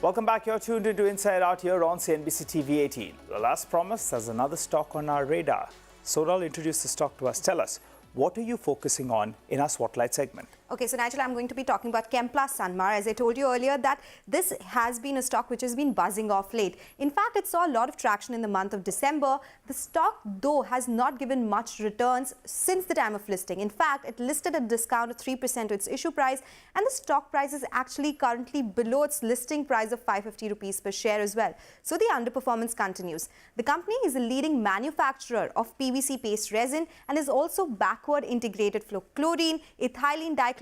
Welcome back. You're tuned into Inside Out here on CNBC-TV18. Well, as promised, there's another stock on our radar. Sonal, introduce the stock to us. Tell us, what are you focusing on in our Swotlight segment? Okay, so Nigel, I'm going to be talking about Chemplast Sanmar. As I told you earlier, that this has been a stock which has been buzzing off late. In fact, it saw a lot of traction in the month of December. The stock, though, has not given much returns since the time of listing. In fact, it listed at a discount of 3% to its issue price, and the stock price is actually currently below its listing price of 550 rupees per share as well. So the underperformance continues. The company is a leading manufacturer of PVC paste resin and is also backward integrated for chlorine, ethylene dichloride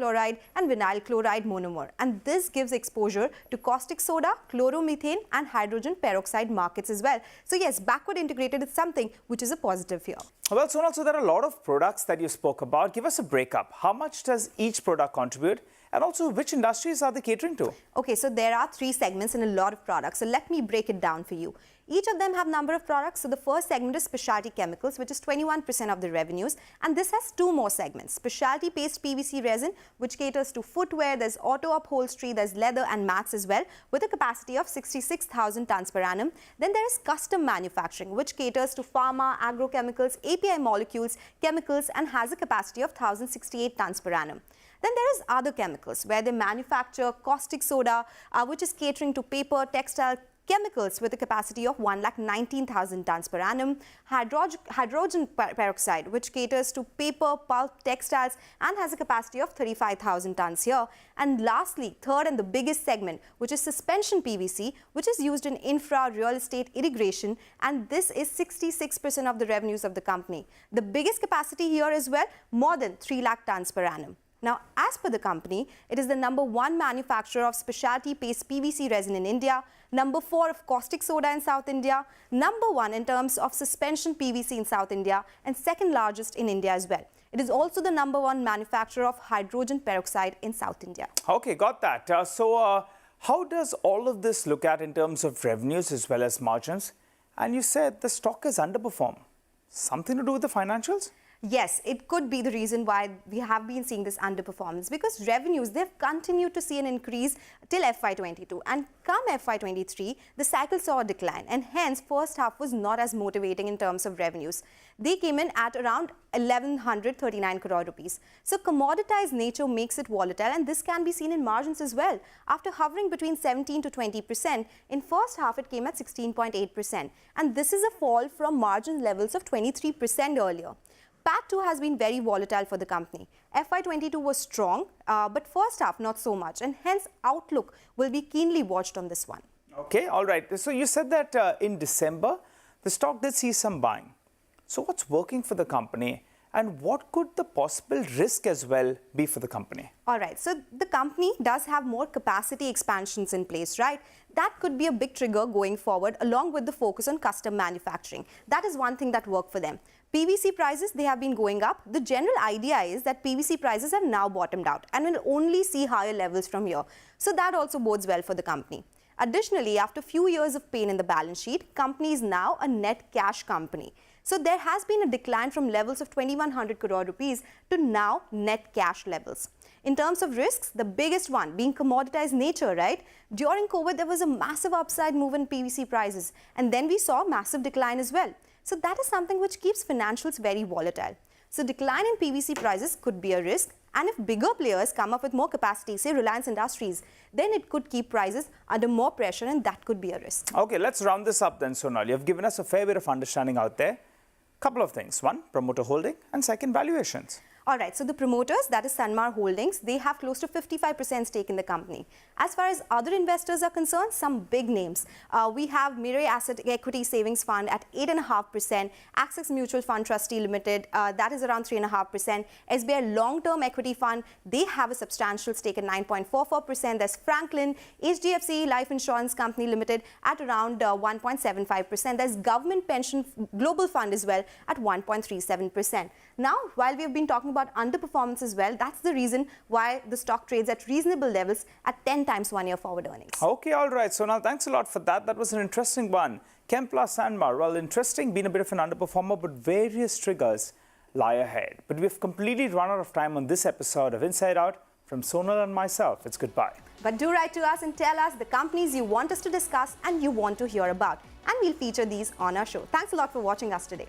and vinyl chloride monomer, and this gives exposure to caustic soda, chloromethane and hydrogen peroxide markets as well. So yes, backward integrated is something which is a positive here. Well, Sonal, so there are a lot of products that you spoke about. Give us a breakup. How much does each product contribute? And also, which industries are they catering to? Okay, so there are three segments and a lot of products. So let me break it down for you. Each of them have number of products. So the first segment is specialty chemicals, which is 21% of the revenues. And this has two more segments. Specialty paste PVC resin, which caters to footwear. There's auto upholstery, there's leather and mats as well, with a capacity of 66,000 tons per annum. Then there is custom manufacturing, which caters to pharma, agrochemicals, API molecules, chemicals, and has a capacity of 1,068 tons per annum. Then there is other chemicals, where they manufacture caustic soda, which is catering to paper, textile, chemicals with a capacity of 1,19,000 tons per annum, hydrogen peroxide, which caters to paper, pulp, textiles and has a capacity of 35,000 tons here. And lastly, third and the biggest segment, which is suspension PVC, which is used in infra, real estate, irrigation, and this is 66% of the revenues of the company. The biggest capacity here as well, more than 3 lakh tons per annum. Now, as per the company, it is the #1 manufacturer of specialty paste PVC resin in India, #4 of caustic soda in South India, #1 in terms of suspension PVC in South India, and second largest in India as well. It is also the #1 manufacturer of hydrogen peroxide in South India. Okay, got that. How does all of this look at in terms of revenues as well as margins? And you said the stock has underperformed. Something to do with the financials? Yes, it could be the reason why we have been seeing this underperformance, because revenues, they've continued to see an increase till FY22, and come FY23, the cycle saw a decline, and hence first half was not as motivating in terms of revenues. They came in at around 1,139 crore rupees. So commoditized nature makes it volatile, and this can be seen in margins as well. After hovering between 17 to 20%, in first half it came at 16.8%, and this is a fall from margin levels of 23% earlier. PAT 2 has been very volatile for the company. FY22 was strong, but first half not so much, and hence outlook will be keenly watched on this one. Okay, all right. So you said that in December, the stock did see some buying. So what's working for the company, and what could the possible risk as well be for the company? All right, so the company does have more capacity expansions in place, right? That could be a big trigger going forward, along with the focus on custom manufacturing. That is one thing that worked for them. PVC prices, they have been going up. The general idea is that PVC prices have now bottomed out and will only see higher levels from here. So that also bodes well for the company. Additionally, after a few years of pain in the balance sheet, company is now a net cash company. So there has been a decline from levels of 2,100 crore rupees to now net cash levels. In terms of risks, the biggest one being commoditized nature, right? During COVID, there was a massive upside move in PVC prices, and then we saw massive decline as well. So that is something which keeps financials very volatile. So decline in PVC prices could be a risk, and if bigger players come up with more capacity, say Reliance Industries, then it could keep prices under more pressure, and that could be a risk. Okay, let's round this up then, Sonal. You've given us a fair bit of understanding out there. Couple of things. One, promoter holding, and second, valuations. All right, so the promoters, that is Sanmar Holdings, they have close to 55% stake in the company. As far as other investors are concerned, some big names. We have Mirae Asset Equity Savings Fund at 8.5%, Axis Mutual Fund Trustee Limited, that is around 3.5%, SBI Long Term Equity Fund, they have a substantial stake at 9.44%. There's Franklin, HDFC Life Insurance Company Limited at around 1.75%. There's Government Pension Global Fund as well at 1.37%. Now, while we have been talking about underperformance as well, that's the reason why the stock trades at reasonable levels at 10 times one-year forward earnings. Okay, all right. So now, thanks a lot for that. That was an interesting one. Chemplast Sanmar, well, interesting, been a bit of an underperformer, but various triggers lie ahead. But we've completely run out of time on this episode of Inside Out From Sonal and myself, it's goodbye. But do write to us and tell us the companies you want us to discuss and you want to hear about. And we'll feature these on our show. Thanks a lot for watching us today.